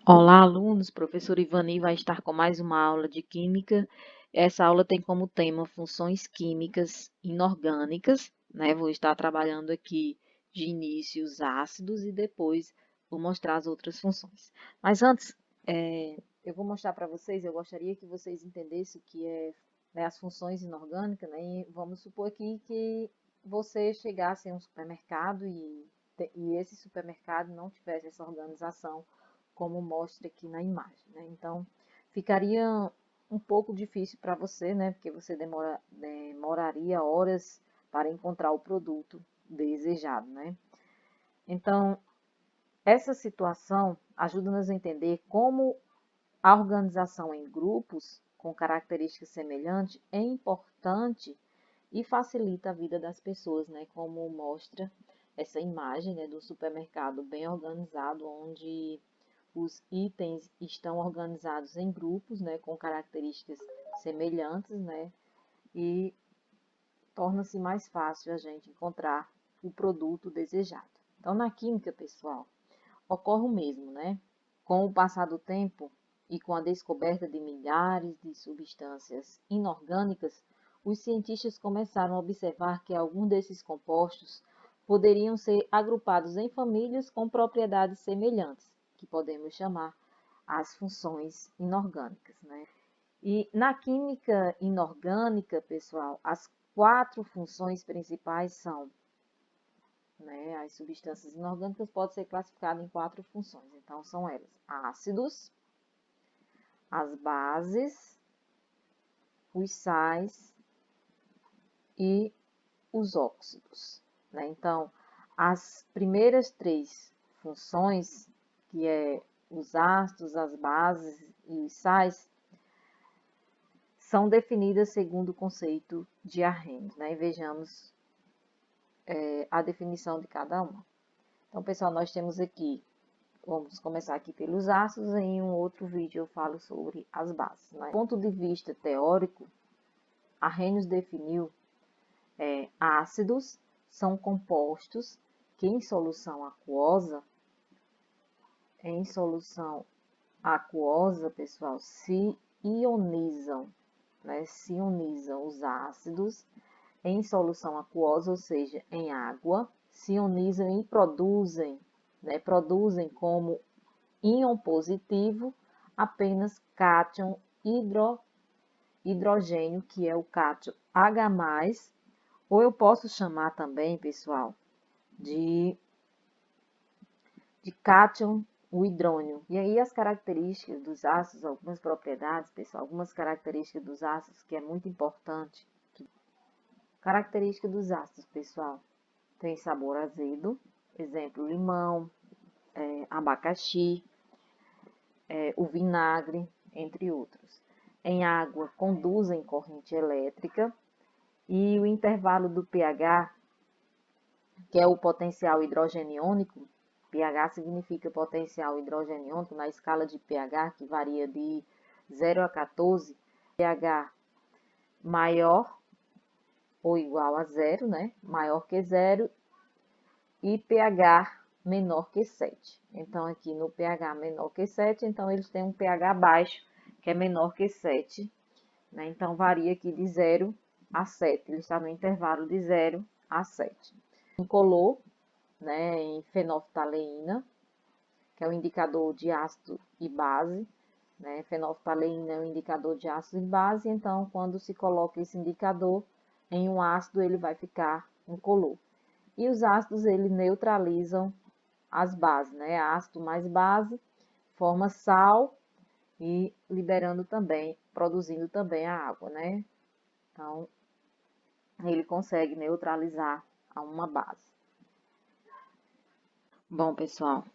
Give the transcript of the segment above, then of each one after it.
Olá, alunos. Professor Ivani vai estar com mais uma aula de Química. Essa aula tem como tema funções químicas inorgânicas, né? Vou estar trabalhando aqui de início os ácidos e depois vou mostrar as outras funções. Mas antes, eu vou mostrar para vocês, eu gostaria que vocês entendessem o que é, né, as funções inorgânicas, né? E vamos supor aqui que você chegasse em um supermercado e esse supermercado não tivesse essa organização como mostra aqui na imagem, né? Então, ficaria um pouco difícil para você, né? Porque você demoraria horas para encontrar o produto desejado, né? Então, essa situação ajuda-nos a entender como a organização em grupos com características semelhantes é importante e facilita a vida das pessoas, né? Como mostra essa imagem, né, do supermercado bem organizado, onde os itens estão organizados em grupos, né, com características semelhantes, né, e torna-se mais fácil a gente encontrar o produto desejado. Então, na química, pessoal, ocorre o mesmo, né? Com o passar do tempo e com a descoberta de milhares de substâncias inorgânicas, os cientistas começaram a observar que alguns desses compostos poderiam ser agrupados em famílias com propriedades semelhantes, que podemos chamar as funções inorgânicas, né? E na química inorgânica, pessoal, as 4 funções principais são, né, as substâncias inorgânicas podem ser classificadas em 4 funções. Então, são elas: ácidos, as bases, os sais e os óxidos, né? Então, as primeiras 3 funções, que é os ácidos, as bases e os sais, são definidas segundo o conceito de Arrhenius, né? E vejamos a definição de cada uma. Então, pessoal, nós temos aqui, vamos começar aqui pelos ácidos, em um outro vídeo eu falo sobre as bases, né? Do ponto de vista teórico, Arrhenius definiu ácidos são compostos que em solução aquosa, pessoal, se ionizam, né? Se ionizam os ácidos em solução aquosa, ou seja, em água, se ionizam e produzem, né? Produzem como íon positivo apenas cátion hidrogênio, que é o cátion H+, ou eu posso chamar também, pessoal, de cátion o hidrônio. E aí as características dos ácidos, algumas propriedades, pessoal, algumas características dos ácidos que é muito importante. Característica dos ácidos, pessoal, tem sabor azedo, exemplo, limão, abacaxi, o vinagre, entre outros. Em água, conduzem corrente elétrica e o intervalo do pH, que é o potencial hidrogeniônico, pH significa potencial hidrogeniônico, na escala de pH, que varia de 0 a 14, pH maior ou igual a 0, né? Maior que 0, e pH menor que 7. Então, aqui no pH menor que 7, então eles têm um pH baixo, que é menor que 7, né? Então, varia aqui de 0 a 7. Ele está no intervalo de 0 a 7. Incolor, né, em fenolftaleína, que é o indicador de ácido e base, né? Fenolftaleína é o indicador de ácido e base, então, quando se coloca esse indicador em um ácido, ele vai ficar incolor. E os ácidos, eles neutralizam as bases, né? Ácido mais base forma sal e liberando também, produzindo também a água, né? Então, ele consegue neutralizar a uma base. Bom, pessoal,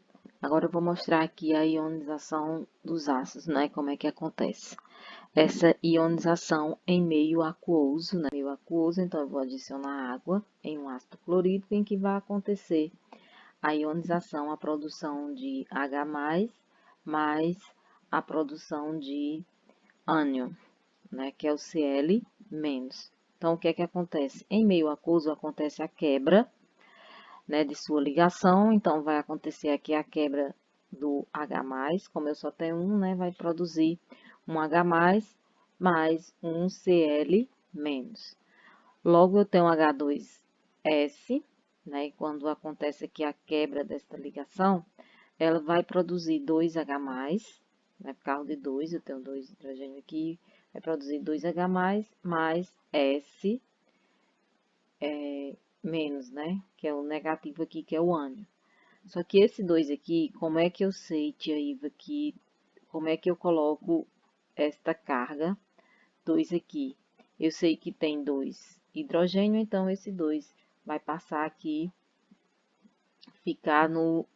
agora eu vou mostrar aqui a ionização dos ácidos, né? Como é que acontece. Essa ionização em meio aquoso, né? Meio aquoso, então eu vou adicionar água em um ácido clorídrico em que vai acontecer a ionização, a produção de H+, mais a produção de ânion, né, que é o Cl-. Então, o que é que acontece? Em meio aquoso acontece a quebra, né, de sua ligação, então vai acontecer aqui a quebra do H+, como eu só tenho um, né, vai produzir um H+, mais um Cl-. Logo, eu tenho H2S, né, e quando acontece aqui a quebra desta ligação, ela vai produzir 2H+, né, por causa de 2, eu tenho 2 hidrogênio aqui, vai produzir 2H+, mais S, menos, né, que é o negativo aqui, que é o ânion. Só que esse 2 aqui, como é que eu sei, tia Iva, que como é que eu coloco esta carga 2 aqui? Eu sei que tem 2 hidrogênio, então esse 2 vai passar aqui, ficar no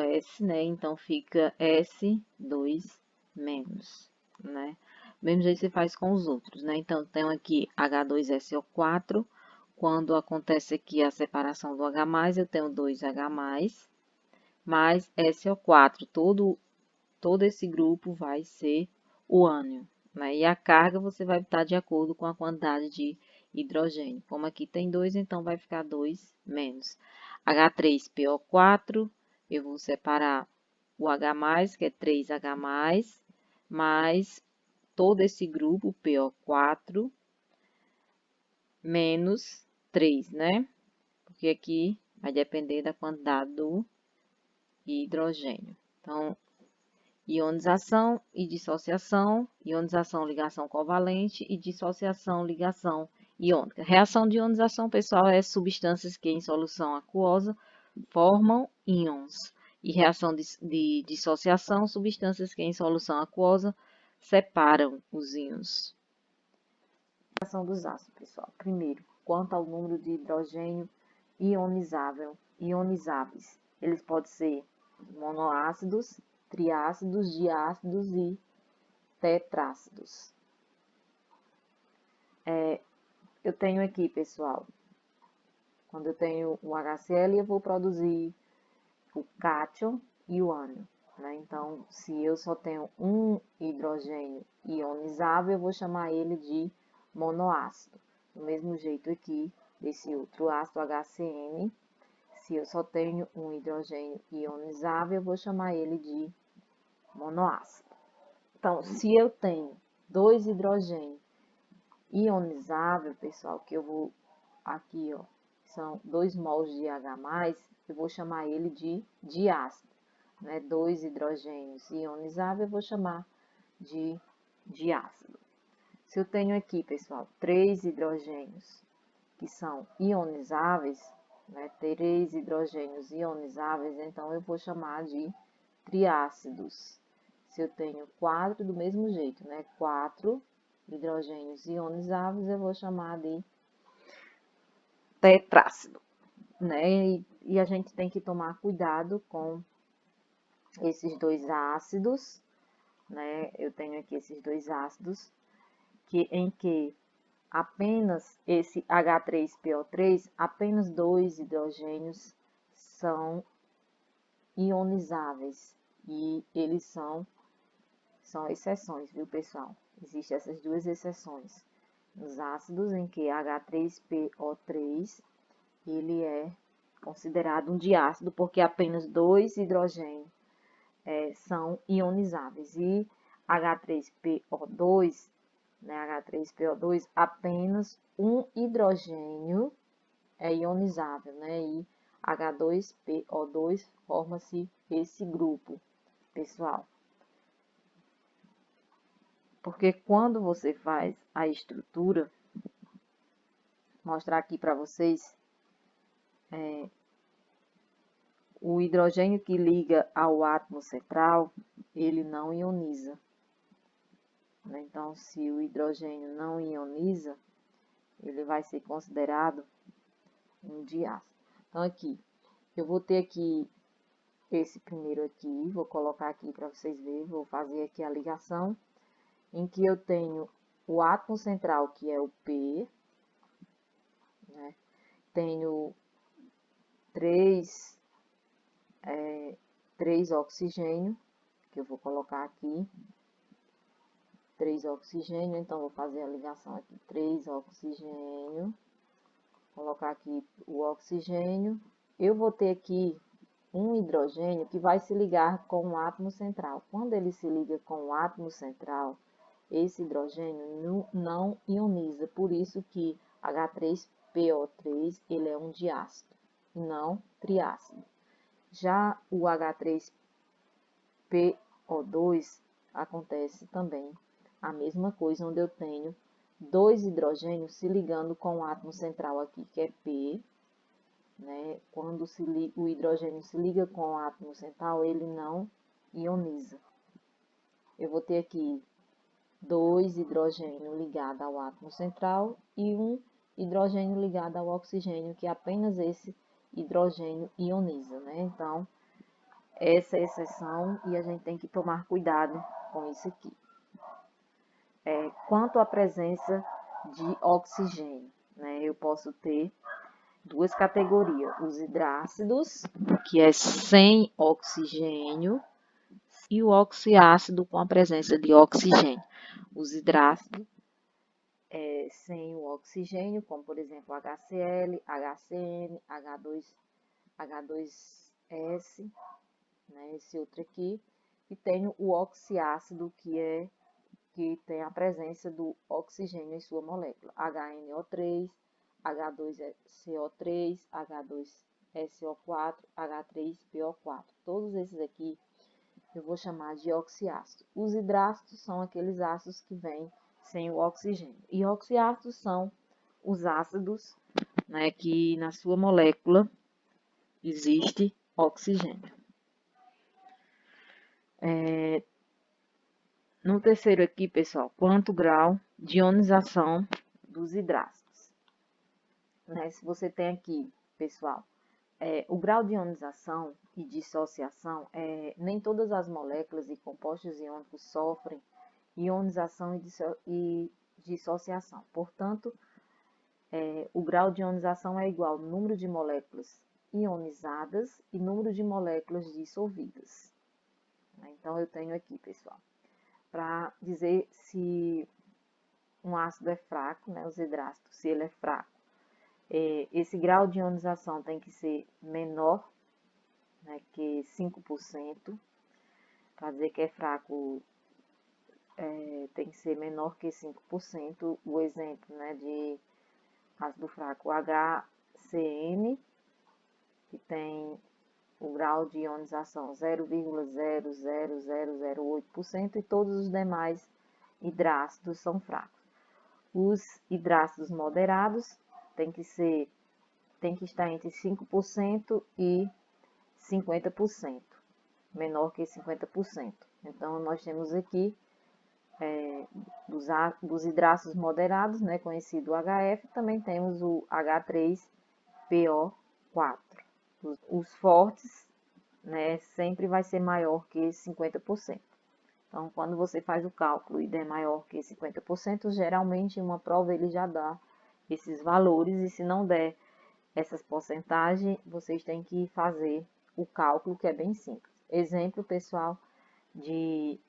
S, né? Então, fica S2 menos, né? Mesmo jeito você faz com os outros, né? Então, tenho aqui H2SO4. Quando acontece aqui a separação do H+, eu tenho 2H+, mais SO4. Todo esse grupo vai ser o ânion, né? E a carga você vai estar de acordo com a quantidade de hidrogênio. Como aqui tem 2, então vai ficar 2 menos. H3PO4, eu vou separar o H+, que é 3H+, mais todo esse grupo, PO4, menos 3, né? Porque aqui vai depender da quantidade do hidrogênio. Então, ionização e dissociação, ionização, ligação covalente e dissociação, ligação iônica. Reação de ionização, pessoal, é substâncias que em solução aquosa formam íons. E reação de dissociação, substâncias que em solução aquosa separam os íons. Reação dos ácidos, pessoal. Primeiro, quanto ao número de hidrogênio ionizáveis. Eles podem ser monoácidos, triácidos, diácidos e tetrácidos. Eu tenho aqui, pessoal, quando eu tenho o HCl, eu vou produzir o cátion e o ânion, né? Então, se eu só tenho um hidrogênio ionizável, eu vou chamar ele de monoácido. Do mesmo jeito aqui, desse outro ácido HCN, se eu só tenho um hidrogênio ionizável, eu vou chamar ele de monoácido. Então, se eu tenho 2 hidrogênios ionizáveis, pessoal, que eu vou aqui, ó, são 2 mols de H+, eu vou chamar ele de diácido, né? 2 hidrogênios ionizáveis, eu vou chamar de diácido. Se eu tenho aqui, pessoal, 3 hidrogênios que são ionizáveis, né? 3 hidrogênios ionizáveis, então eu vou chamar de triácidos. Se eu tenho 4, do mesmo jeito, né? 4 hidrogênios ionizáveis, eu vou chamar de tetrácido, né? E a gente tem que tomar cuidado com esses dois ácidos, né? Eu tenho aqui esses dois ácidos, em que apenas esse H3PO3, apenas 2 hidrogênios são ionizáveis. E eles são exceções, viu, pessoal? Existem essas duas exceções. Nos ácidos em que H3PO3, ele é considerado um diácido, porque apenas 2 hidrogênios são ionizáveis. E H3PO2, né, H3PO2, apenas um hidrogênio é ionizável, né? E H2PO2 forma-se esse grupo, pessoal. Porque quando você faz a estrutura, mostrar aqui para vocês, o hidrogênio que liga ao átomo central, ele não ioniza. Então, se o hidrogênio não ioniza, ele vai ser considerado um diácido. Então, aqui, eu vou ter aqui esse primeiro aqui, vou colocar aqui para vocês verem, vou fazer aqui a ligação, em que eu tenho o átomo central, que é o P, né? Tenho 3 oxigênio, que eu vou colocar aqui, 3 oxigênio, então vou fazer a ligação aqui, 3 oxigênio, colocar aqui o oxigênio, eu vou ter aqui um hidrogênio que vai se ligar com o átomo central. Quando ele se liga com o átomo central, esse hidrogênio não ioniza, por isso que H3PO3 ele é um diácido, não triácido. Já o H3PO2 acontece também a mesma coisa, onde eu tenho dois hidrogênios se ligando com o átomo central aqui, que é P, né? Quando o hidrogênio se liga com o átomo central, ele não ioniza. Eu vou ter aqui dois hidrogênios ligados ao átomo central e um hidrogênio ligado ao oxigênio, que apenas esse hidrogênio ioniza, né? Então, essa é a exceção e a gente tem que tomar cuidado com isso aqui. Quanto à presença de oxigênio, né? Eu posso ter duas categorias, os hidrácidos, que é sem oxigênio, e o oxiácido com a presença de oxigênio. Os hidrácidos sem o oxigênio, como por exemplo HCl, HCN, H2S, né, esse outro aqui, e tenho o oxiácido, que tem a presença do oxigênio em sua molécula, HNO3, H2CO3, H2SO4, H3PO4. Todos esses aqui eu vou chamar de oxiácido. Os hidrácidos são aqueles ácidos que vêm sem o oxigênio. E oxiácidos são os ácidos, né, que na sua molécula existe oxigênio. No terceiro aqui, pessoal, quanto grau de ionização dos hidrácidos. Né? Se você tem aqui, pessoal, o grau de ionização e dissociação, nem todas as moléculas e compostos iônicos sofrem ionização e dissociação. Portanto, o grau de ionização é igual ao número de moléculas ionizadas e número de moléculas dissolvidas. Então, eu tenho aqui, pessoal, para dizer se um ácido é fraco, né, os hidrácidos, se ele é fraco, esse grau de ionização tem que ser menor, né, que 5%. Para dizer que é fraco, tem que ser menor que 5%. O exemplo, né, de ácido fraco, o HCN, que tem o grau de ionização 0,00008%, e todos os demais hidrácidos são fracos. Os hidrácidos moderados tem que estar entre 5% e 50%, menor que 50%. Então, nós temos aqui dos hidrácidos moderados, né, conhecido o HF, também temos o H3PO4. Os fortes, né, sempre vai ser maior que 50%. Então, quando você faz o cálculo e der maior que 50%, geralmente em uma prova ele já dá esses valores, e se não der essas porcentagens, vocês têm que fazer o cálculo, que é bem simples. Exemplo, pessoal, de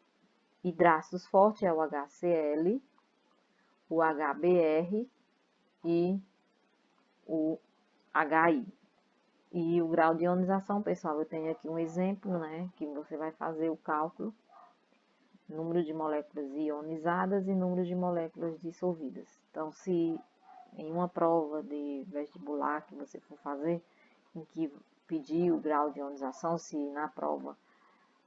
hidrácidos fortes é o HCl, o HBr e o HI. E o grau de ionização, pessoal, eu tenho aqui um exemplo, né, que você vai fazer o cálculo, número de moléculas ionizadas e número de moléculas dissolvidas. Então, se em uma prova de vestibular que você for fazer, em que pedir o grau de ionização, se na prova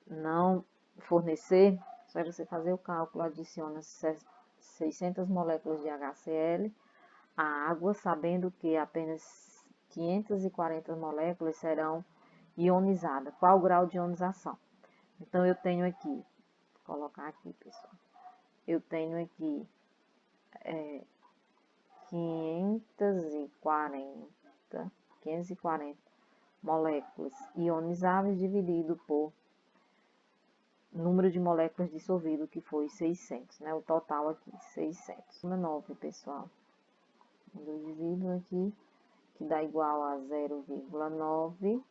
não fornecer, só você fazer o cálculo, adiciona 600 moléculas de HCl à água, sabendo que apenas 540 moléculas serão ionizadas. Qual o grau de ionização? Então, eu tenho aqui, vou colocar aqui, pessoal, eu tenho aqui 540 moléculas ionizáveis dividido por número de moléculas dissolvido, que foi 600, né? O total aqui, 600. 9, pessoal. Eu divido aqui, que dá igual a 0,9,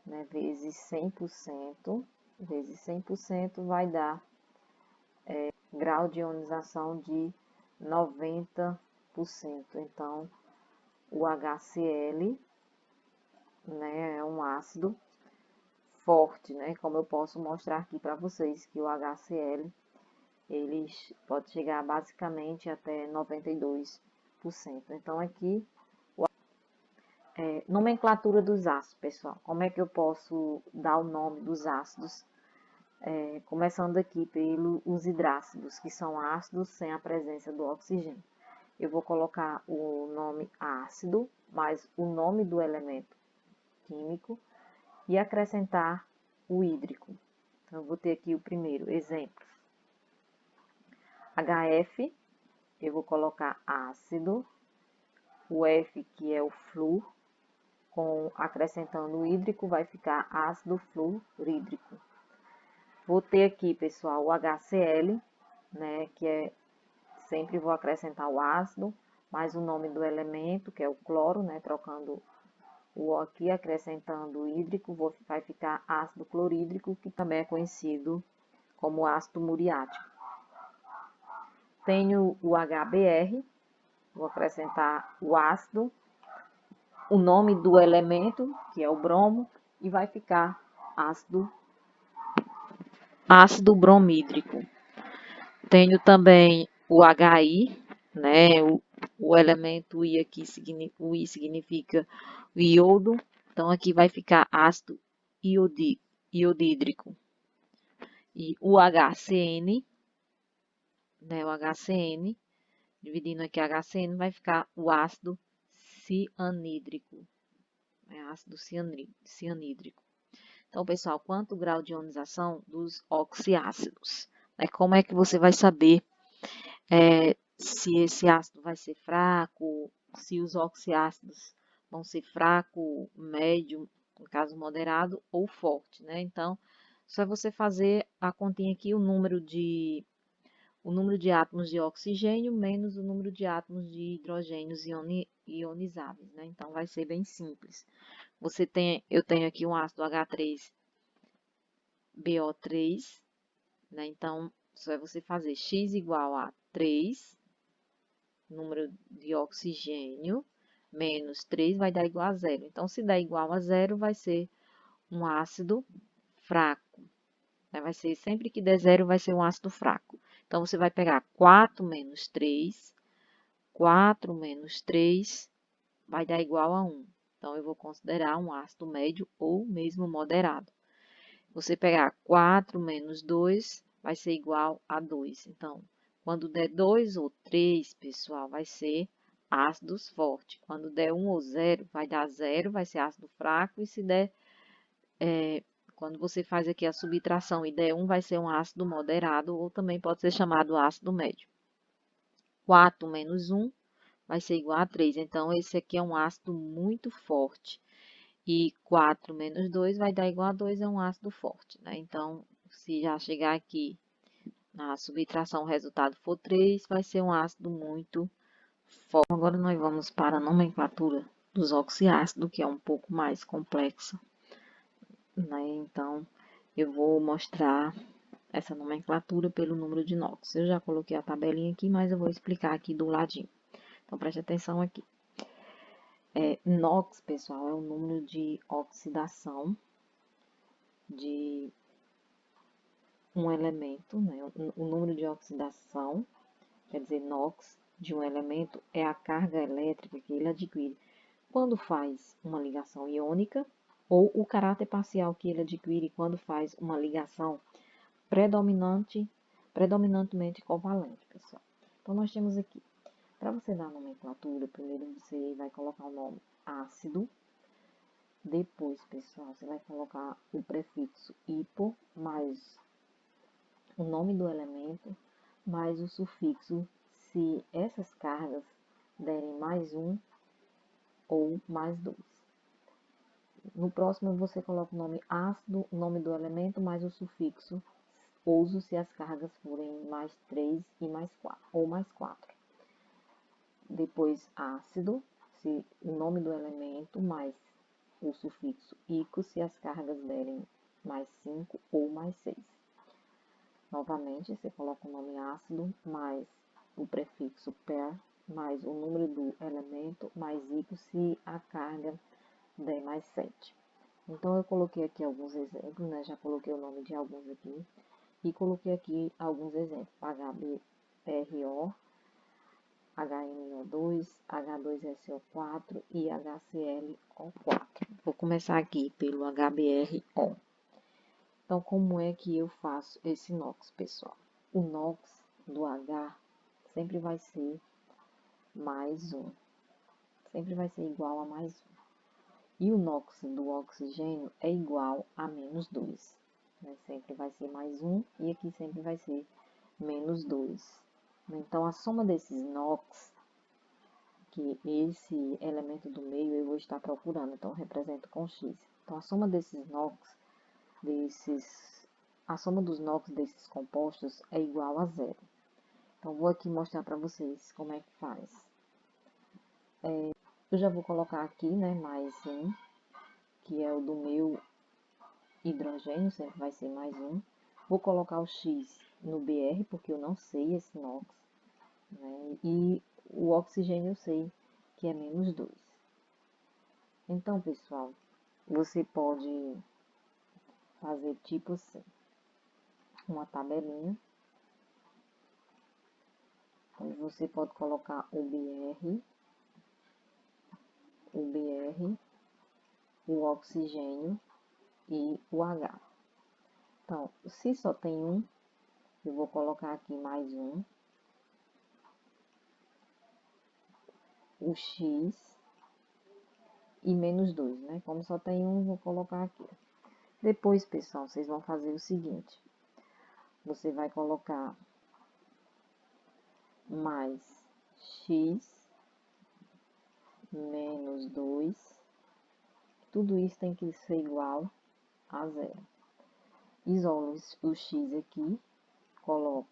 né? Vezes 100%. Vezes 100% vai dar grau de ionização de 90%. Então, o HCl né, é um ácido forte, né, como eu posso mostrar aqui para vocês que o HCl, ele pode chegar basicamente até 92%. Então, aqui, nomenclatura dos ácidos, pessoal. Como é que eu posso dar o nome dos ácidos? Começando aqui pelos hidrácidos, que são ácidos sem a presença do oxigênio. Eu vou colocar o nome ácido, mais o nome do elemento químico e acrescentar o hídrico. Então, eu vou ter aqui o primeiro exemplo. HF, eu vou colocar ácido, o F, que é o flúor, acrescentando o hídrico, vai ficar ácido fluorídrico. Vou ter aqui, pessoal, o HCl, né, sempre vou acrescentar o ácido, mais o nome do elemento, que é o cloro, né, trocando o O aqui, acrescentando o hídrico, vai ficar ácido clorídrico, que também é conhecido como ácido muriático. Tenho o HBr, vou acrescentar o ácido, o nome do elemento, que é o bromo, e vai ficar ácido bromídrico. Tenho também o HI, né? O elemento I aqui, o I significa iodo, então aqui vai ficar ácido iodídrico. E o HCN, né? O HCN, dividindo aqui HCN, vai ficar o ácido cianídrico. Ácido cianídrico. Então, pessoal, quanto o grau de ionização dos oxiácidos? Como é que você vai saber se esse ácido vai ser fraco, se os oxiácidos vão ser fraco, médio, no caso moderado, ou forte, né? Então, só é você fazer a continha aqui, o número de átomos de oxigênio menos o número de átomos de hidrogênios ionizáveis, né? Então, vai ser bem simples. Eu tenho aqui um ácido H3BO3, né? Então, só é você fazer X igual a 3, número de oxigênio, menos 3 vai dar igual a 0. Então, se der igual a 0, vai ser um ácido fraco. Vai ser, sempre que der 0, vai ser um ácido fraco. Então, você vai pegar 4 menos 3, 4 menos 3 vai dar igual a 1. Então, eu vou considerar um ácido médio ou mesmo moderado. Você pegar 4 menos 2 vai ser igual a 2. Então, quando der 2 ou 3, pessoal, vai ser ácidos fortes. Quando der 1 ou 0, vai dar 0, vai ser ácido fraco. E se der, quando você faz aqui a subtração e der 1, vai ser um ácido moderado, ou também pode ser chamado ácido médio. 4 menos 1 vai ser igual a 3. Então, esse aqui é um ácido muito forte. E 4 menos 2 vai dar igual a 2, é um ácido forte, né? Então, se já chegar aqui na subtração, o resultado for 3, vai ser um ácido muito forte. Agora, nós vamos para a nomenclatura dos oxiácidos, que é um pouco mais complexa, né? Então, eu vou mostrar essa nomenclatura pelo número de NOx. Eu já coloquei a tabelinha aqui, mas eu vou explicar aqui do ladinho. Então, preste atenção aqui. NOx, pessoal, é o número de oxidação de um elemento, né? O número de oxidação, quer dizer, NOx, de um elemento é a carga elétrica que ele adquire quando faz uma ligação iônica ou o caráter parcial que ele adquire quando faz uma ligação predominantemente covalente, pessoal. Então, nós temos aqui, para você dar a nomenclatura, primeiro você vai colocar o nome ácido, depois, pessoal, você vai colocar o prefixo hipo mais o nome do elemento, mais o sufixo, se essas cargas derem mais 1 ou mais 2. No próximo, você coloca o nome ácido, o nome do elemento, mais o sufixo ouso, se as cargas forem mais 3 e mais 4, ou mais 4. Depois, ácido, se o nome do elemento, mais o sufixo ico, se as cargas derem mais 5 ou mais 6. Novamente, você coloca o nome ácido, mais o prefixo per, mais o número do elemento, mais ico, se a carga D mais 7. Então, eu coloquei aqui alguns exemplos, né? Já coloquei o nome de alguns aqui. E coloquei aqui alguns exemplos. HBRO, HNO2, H2SO4 e HClO4. Vou começar aqui pelo HBRO. Então, como é que eu faço esse NOx, pessoal? O NOx do H sempre vai ser mais 1. Sempre vai ser igual a mais 1. E o NOx do oxigênio é igual a menos 2. Né? Sempre vai ser mais 1 e aqui sempre vai ser menos 2. Então, a soma desses NOx, que esse elemento do meio eu vou estar procurando, então eu represento com X. Então, a soma desses NOx, a soma dos NOx desses compostos é igual a 0. Então, vou aqui mostrar para vocês como é que faz. Eu já vou colocar aqui, né, mais 1, que é o do meu hidrogênio, sempre vai ser mais 1. Vou colocar o X no BR, porque eu não sei esse NOx, né, e o oxigênio eu sei que é menos 2. Então, pessoal, você pode fazer tipo assim, uma tabelinha, onde você pode colocar o BR, o oxigênio e o H. Então, se só tem um, eu vou colocar aqui mais 1, o X e menos 2, né? Como só tem um, vou colocar aqui. Depois, pessoal, vocês vão fazer o seguinte. Você vai colocar mais X menos 2. Tudo isso tem que ser igual a 0. Isolo o X aqui. Coloco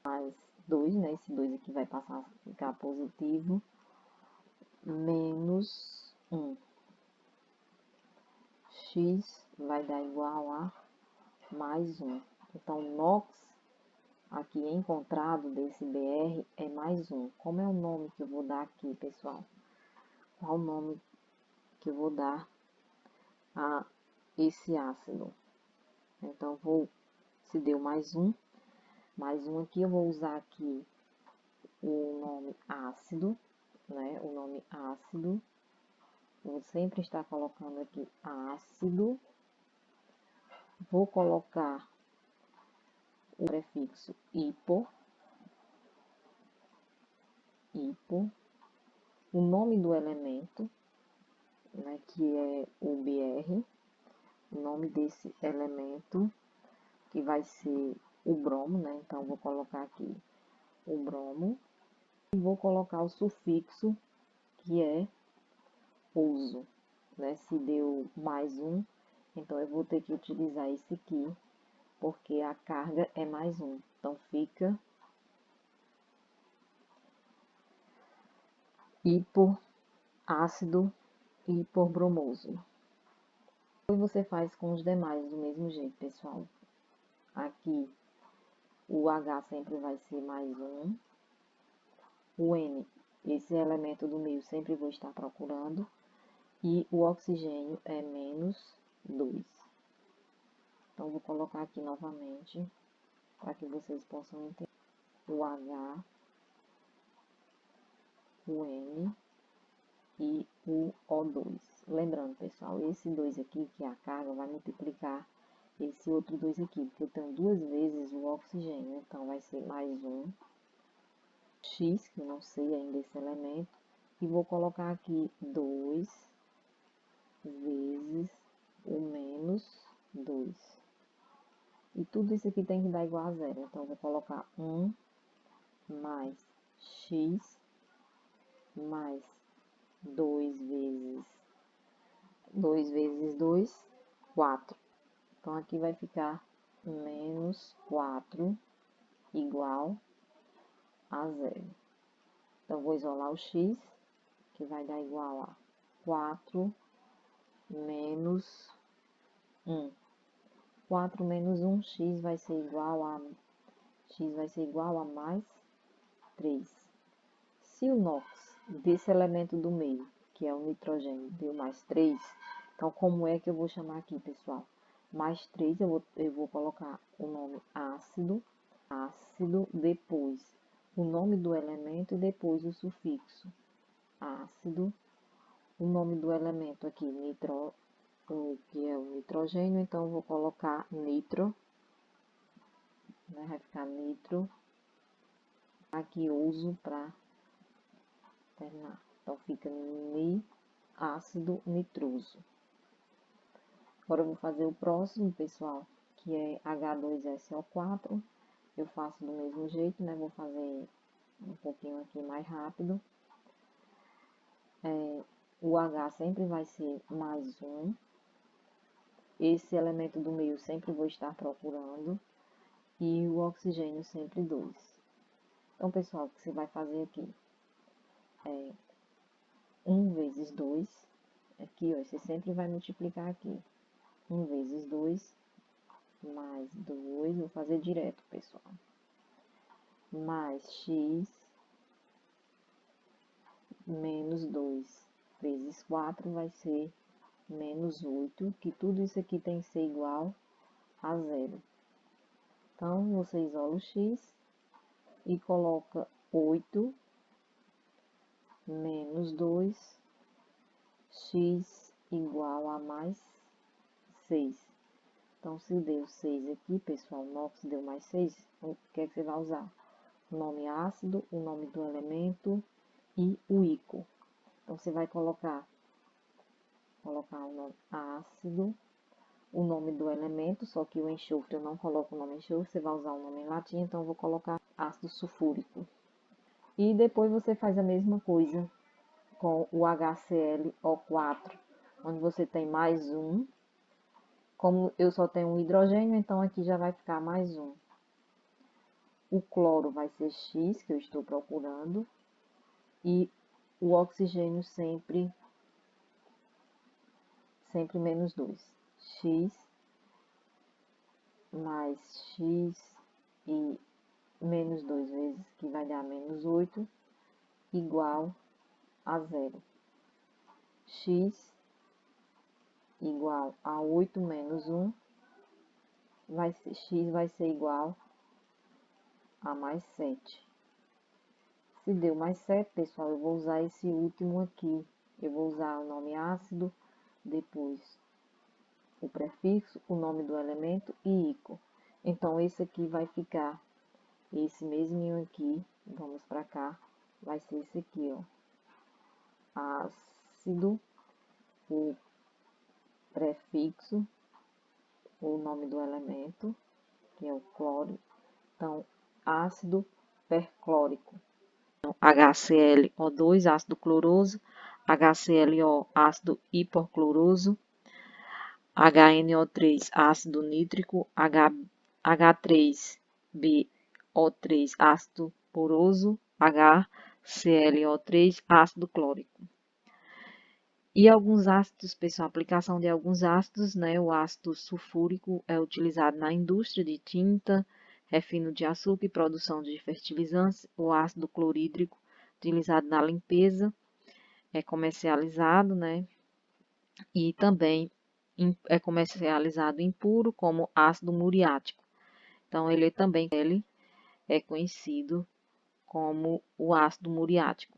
mais 2, né? Esse 2 aqui vai passar a ficar positivo. Menos 1. X vai dar igual a mais 1. Então, o NOx aqui encontrado desse BR é mais 1. Como é o nome que eu vou dar aqui, pessoal? Qual o nome que eu vou dar a esse ácido? Então, se deu mais 1 aqui, eu vou usar aqui o nome ácido, né? O nome ácido. Vou sempre estar colocando aqui ácido. Vou colocar o prefixo hipo, o nome do elemento, né, que é o BR, o nome desse elemento, que vai ser o bromo, né? Então, vou colocar aqui o bromo. E vou colocar o sufixo, que é uso, né? Se deu mais 1, então eu vou ter que utilizar esse aqui, porque a carga é mais 1. Então, fica hipoácido hipobromoso. E você faz com os demais do mesmo jeito, pessoal. Aqui, o H sempre vai ser mais 1. O N, esse elemento do meio, sempre vou estar procurando. E o oxigênio é menos 2. Então, vou colocar aqui novamente, para que vocês possam entender. O H, o N e o O2. Lembrando, pessoal, esse 2 aqui, que é a carga, vai multiplicar esse outro 2 aqui, porque eu tenho duas vezes o oxigênio. Então, vai ser mais 1, X, que eu não sei ainda esse elemento, e vou colocar aqui 2 vezes o menos 2. E tudo isso aqui tem que dar igual a 0. Então, eu vou colocar 1 mais X mais 2 vezes 2, 4. Então, aqui vai ficar menos 4 igual a 0. Então, vou isolar o X, que vai dar igual a 4 menos 1. 4 menos 1, x vai ser igual a mais 3. Se o NOx desse elemento do meio, que é o nitrogênio, deu mais 3. Então, como é que eu vou chamar aqui, pessoal? Mais 3, eu vou colocar o nome ácido, depois o nome do elemento e depois o sufixo ácido. O nome do elemento aqui, que é o nitrogênio, então eu vou colocar nitro, né? Vai ficar nitro. Aqui eu uso para terminar. Então fica ácido nitroso. Agora eu vou fazer o próximo, pessoal, que é H2SO4. Eu faço do mesmo jeito, né? Vou fazer um pouquinho aqui mais rápido. O H sempre vai ser mais 1. Esse elemento do meio sempre vou estar procurando. E o oxigênio sempre 2. Então, pessoal, o que você vai fazer aqui é 1 vezes 2. Aqui, ó, você sempre vai multiplicar aqui. 1 vezes 2 mais 2, vou fazer direto, pessoal. Mais x menos 2 vezes 4 vai ser menos 8, que tudo isso aqui tem que ser igual a 0. Então, você isola o x e coloca 8 menos 2, x igual a mais 6. Então, se deu 6 aqui, pessoal, NOx deu mais 6, o que é que você vai usar? O nome ácido, o nome do elemento e o ICO. Então, você vai colocar o nome ácido, o nome do elemento, só que o enxofre eu não coloco o nome enxofre, você vai usar o nome em latim, então eu vou colocar ácido sulfúrico. E depois você faz a mesma coisa com o HClO4, onde você tem mais 1. Como eu só tenho um hidrogênio, então aqui já vai ficar mais 1. O cloro vai ser X, que eu estou procurando, e o oxigênio sempre menos 2. X mais X e menos 2 vezes, que vai dar menos 8, igual a 0. X igual a 8 menos 1, X vai ser igual a mais 7. Se deu mais 7, pessoal, eu vou usar esse último aqui. Eu vou usar o nome ácido, depois o prefixo, o nome do elemento e ICO. Então, esse aqui vai ficar, esse mesminho aqui, vamos para cá, vai ser esse aqui, ó. Ácido, o prefixo, o nome do elemento, que é o cloro. Então, ácido perclórico. Então, HClO2, ácido cloroso, HClO, ácido hipocloroso, HNO3, ácido nítrico, H3BO3, ácido poroso, HClO3, ácido clórico. E alguns ácidos, pessoal, a aplicação de alguns ácidos, né? O ácido sulfúrico é utilizado na indústria de tinta, refino de açúcar e produção de fertilizantes. O ácido clorídrico, utilizado na limpeza, é comercializado, né? E também é comercializado impuro como ácido muriático. Então, ele é conhecido como o ácido muriático.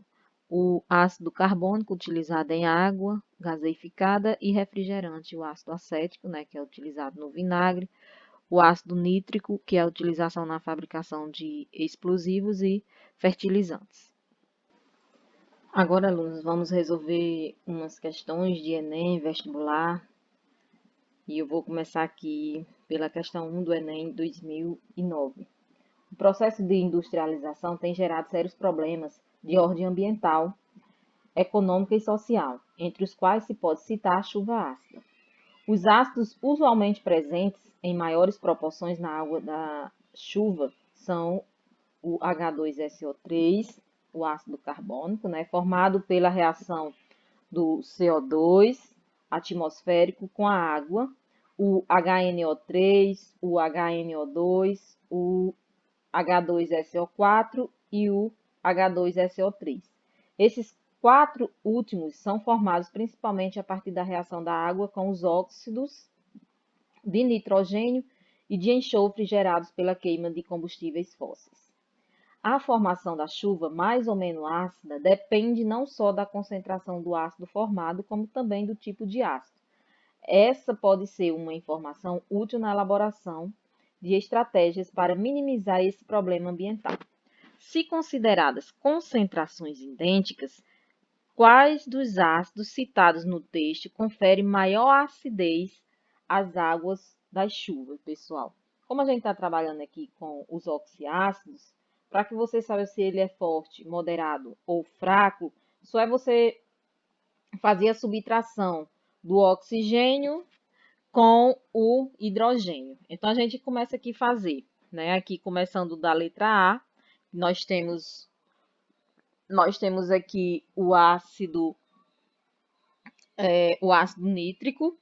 O ácido carbônico utilizado em água gaseificada e refrigerante, o ácido acético, né, que é utilizado no vinagre, o ácido nítrico, que é a utilização na fabricação de explosivos e fertilizantes. Agora, alunos, vamos resolver umas questões de Enem, vestibular, e eu vou começar aqui pela questão 1 do Enem 2009. O processo de industrialização tem gerado sérios problemas de ordem ambiental, econômica e social, entre os quais se pode citar a chuva ácida. Os ácidos usualmente presentes em maiores proporções na água da chuva são o H2SO3, o ácido carbônico, né, formado pela reação do CO2 atmosférico com a água, o HNO3, o HNO2, o H2SO4 e o H2SO3. Esses 4 últimos são formados principalmente a partir da reação da água com os óxidos de nitrogênio e de enxofre gerados pela queima de combustíveis fósseis. A formação da chuva, mais ou menos ácida, depende não só da concentração do ácido formado, como também do tipo de ácido. Essa pode ser uma informação útil na elaboração de estratégias para minimizar esse problema ambiental. Se consideradas concentrações idênticas, quais dos ácidos citados no texto confere maior acidez às águas das chuvas, pessoal? Como a gente está trabalhando aqui com os oxiácidos, para que você saiba se ele é forte, moderado ou fraco, só é você fazer a subtração do oxigênio com o hidrogênio. Então, a gente começa aqui a fazer, né? Aqui começando da letra A, nós temos aqui o ácido nítrico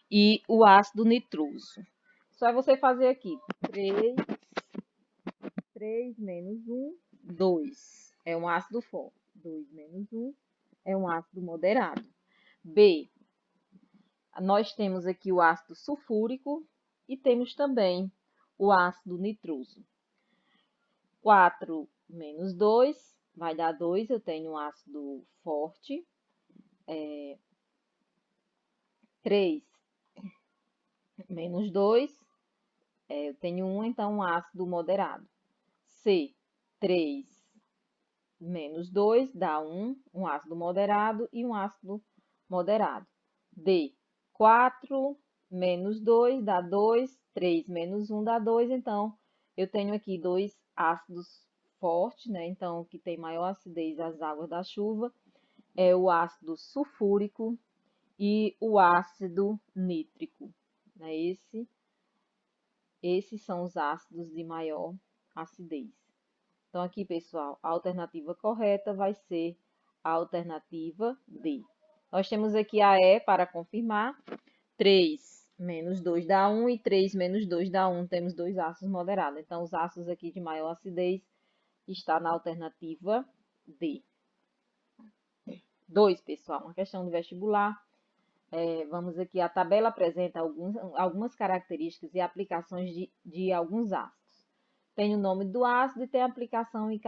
e o ácido nitroso. Só é você fazer aqui 3 menos 1, 2. É um ácido forte. 2 menos 1 é um ácido moderado. B, nós temos aqui o ácido sulfúrico e temos também o ácido nitroso. 4 menos 2 vai dar 2, eu tenho um ácido forte. 3 menos 2, eu tenho 1, então um ácido moderado. C, 3 menos 2 dá 1, um ácido moderado e um ácido moderado. D, 4 menos 2 dá 2, 3 menos 1 dá 2, então eu tenho aqui dois ácidos fortes, né? Então, que tem maior acidez as águas da chuva é o ácido sulfúrico e o ácido nítrico, né? Esses são os ácidos de maior acidez. Então, aqui, pessoal, a alternativa correta vai ser a alternativa D. Nós temos aqui a E para confirmar. 3 menos 2 dá 1 e 3 menos 2 dá 1. Temos dois ácidos moderados. Então, os ácidos aqui de maior acidez está na alternativa D. 2, pessoal, uma questão de vestibular. Vamos aqui, a tabela apresenta algumas características e aplicações de alguns ácidos. Tem o nome do ácido e tem aplicação e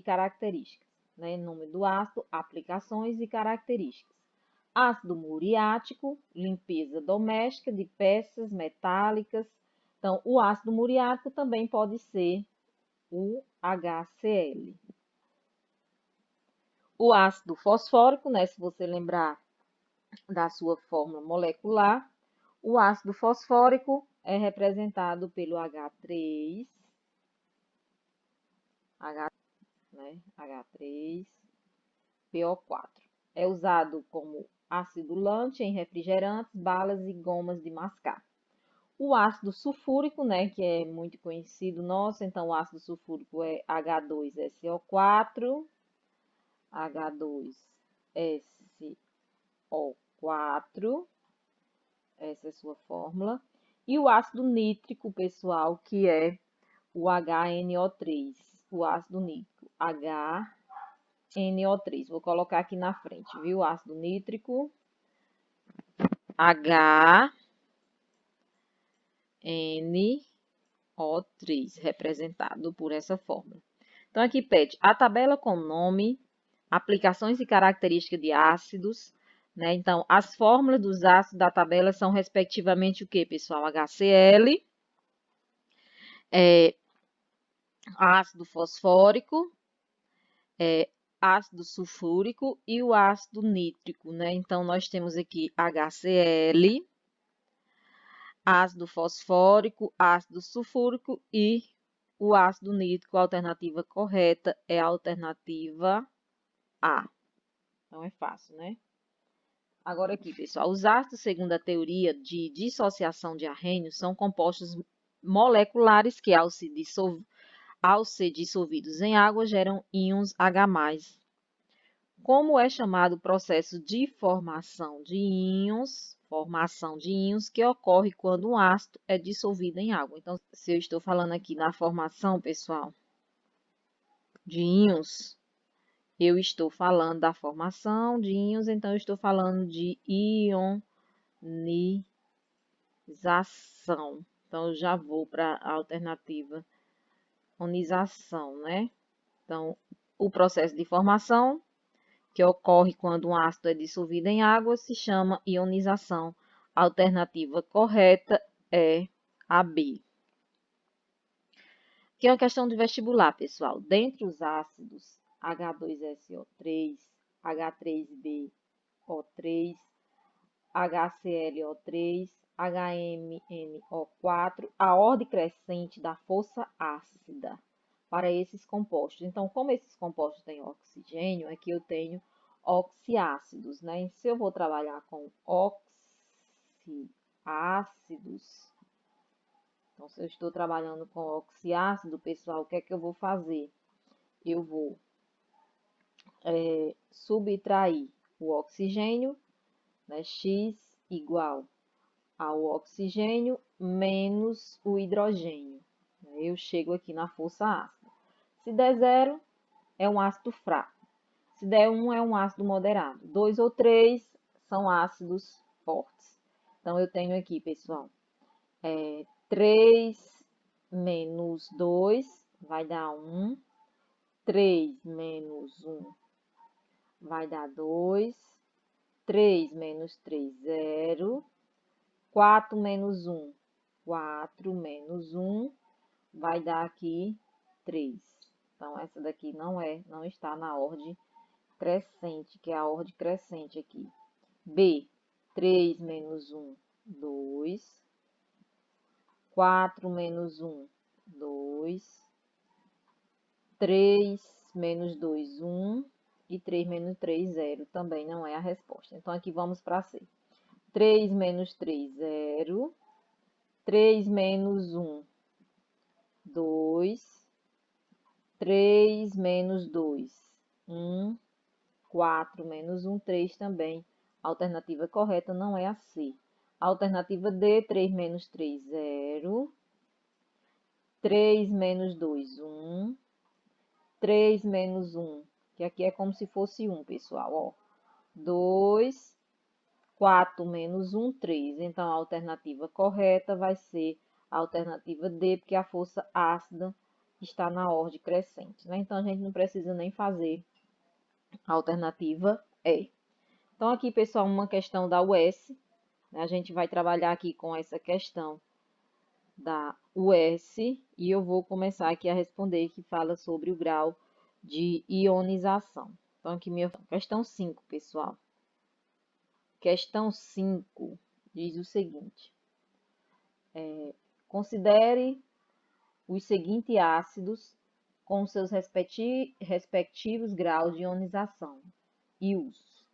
características. Né? Nome do ácido, aplicações e características. Ácido muriático, limpeza doméstica de peças metálicas. Então, o ácido muriático também pode ser o HCl. O ácido fosfórico, né? Se você lembrar da sua fórmula molecular, o ácido fosfórico é representado pelo H3, H3PO4. É usado como acidulante em refrigerantes, balas e gomas de mascar. O ácido sulfúrico, né, que é muito conhecido nosso, então o ácido sulfúrico é H2SO4, H2SO4, essa é a sua fórmula. E o ácido nítrico, pessoal, que é o HNO3, o ácido nítrico, HNO3. Vou colocar aqui na frente, viu? O ácido nítrico, HNO3, representado por essa fórmula. Então, aqui pede a tabela com nome, aplicações e características de ácidos, né? Então, as fórmulas dos ácidos da tabela são, respectivamente, o que, pessoal? HCl, ácido fosfórico, ácido sulfúrico e o ácido nítrico, né? Então, nós temos aqui HCl, ácido fosfórico, ácido sulfúrico e o ácido nítrico. A alternativa correta é a alternativa A. Então, é fácil, né? Agora aqui, pessoal, os ácidos, segundo a teoria de dissociação de arrênios, são compostos moleculares que, ao ser dissolvidos em água, geram íons H+. Como é chamado o processo de formação de íons que ocorre quando um ácido é dissolvido em água. Então, se eu estou falando aqui na formação, pessoal, de íons, eu estou falando da formação de íons, então eu estou falando de ionização. Então, eu já vou para a alternativa ionização, né? Então, o processo de formação, que ocorre quando um ácido é dissolvido em água, se chama ionização. A alternativa correta é a B. Que é uma questão de vestibular, pessoal. Dentre os ácidos H2SO3, H3BO3, HClO3, HMNO4, a ordem crescente da força ácida para esses compostos. Então, como esses compostos têm oxigênio, aqui eu tenho oxiácidos, né? Se eu vou trabalhar com oxiácidos, então, se eu estou trabalhando com oxiácido, pessoal, o que é que eu vou fazer? Eu vou subtrair o oxigênio, né? X igual ao oxigênio menos o hidrogênio. Eu chego aqui na força ácida. Se der 0, é um ácido fraco. Se der 1, é um ácido moderado. 2 ou 3 são ácidos fortes. Então, eu tenho aqui, pessoal, 3 menos 2 vai dar 1. 3 menos 1 vai dar 2. 3 menos 3, 0. 4 menos 1, 4 menos 1 vai dar aqui 3. Então, essa daqui não está na ordem crescente, que é a ordem crescente aqui. B, 3 menos 1, 2. 4 menos 1, 2. 3 menos 2, 1. E 3 menos 3, 0. Também não é a resposta. Então, aqui vamos para C. 3 menos 3, 0. 3 menos 1, 2. 3 menos 2, 1. 4 menos 1, 3 também. A alternativa correta não é a C. A alternativa D, 3 menos 3, 0. 3 menos 2, 1. 3 menos 1, que aqui é como se fosse 1, pessoal, ó. 2. 4 menos 1, 3. Então, a alternativa correta vai ser a alternativa D, porque a força ácida está na ordem crescente, né? Então, a gente não precisa nem fazer a alternativa E. Então, aqui, pessoal, uma questão da US, né? A gente vai trabalhar aqui com essa questão da US e eu vou começar aqui a responder, que fala sobre o grau de ionização. Então, aqui minha questão 5, pessoal. Questão 5 diz o seguinte: considere os seguintes ácidos com seus respectivos graus de ionização e usos.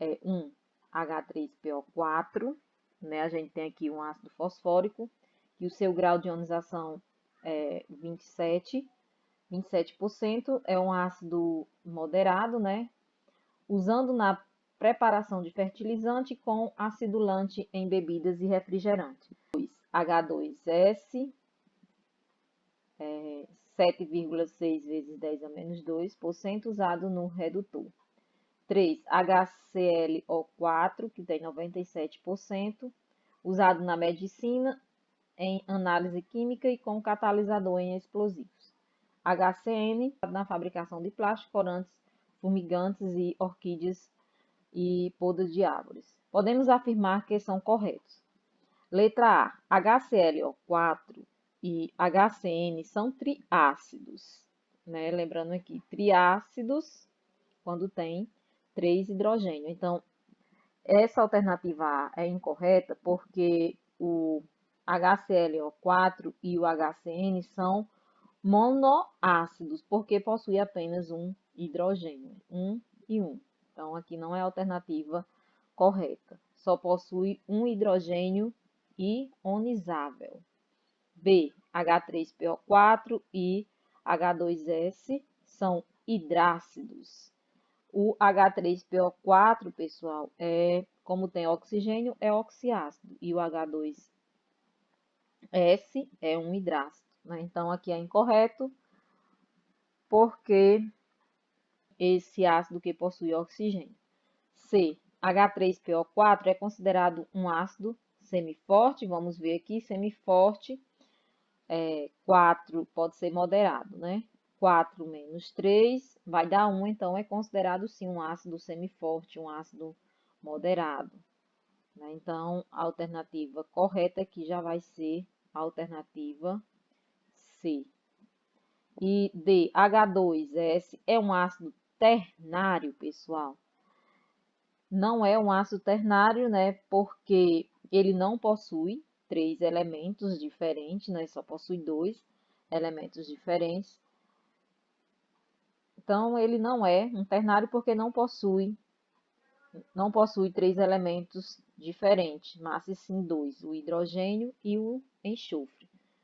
1, H3PO4, né? A gente tem aqui um ácido fosfórico, e o seu grau de ionização é 27%. 27% é um ácido moderado, né? Usando na preparação de fertilizante com acidulante em bebidas e refrigerante. 2, H2S, 7,6 vezes 10 a menos 2%, usado no redutor. 3, HClO4, que tem 97%, usado na medicina, em análise química e com catalisador em explosivos. HCN, na fabricação de plástico, corantes, fumigantes e orquídeas e podas de árvores. Podemos afirmar que são corretos. Letra A, HClO4 e HCN são triácidos, né? Lembrando aqui, triácidos quando tem 3 hidrogênio. Então, essa alternativa A é incorreta porque o HClO4 e o HCN são monoácidos, porque possui apenas um hidrogênio, 1 e 1. Então, aqui não é a alternativa correta. Só possui um hidrogênio ionizável. B, H3PO4 e H2S são hidrácidos. O H3PO4, pessoal, como tem oxigênio, é oxiácido. E o H2S é um hidrácido, né? Então, aqui é incorreto, porque esse ácido que possui oxigênio. C, H3PO4 é considerado um ácido semiforte. Vamos ver aqui, semiforte. 4 pode ser moderado, né? 4 menos 3 vai dar 1, então é considerado sim um ácido semiforte, um ácido moderado. Né? Então, a alternativa correta aqui já vai ser a alternativa C. E D, H2S é um ácido ternário, pessoal. Não é um ácido ternário, né? Porque ele não possui 3 elementos diferentes, né? Só possui 2 elementos diferentes. Então, ele não é um ternário porque não possui 3 elementos diferentes, mas sim 2, o hidrogênio e o enxofre.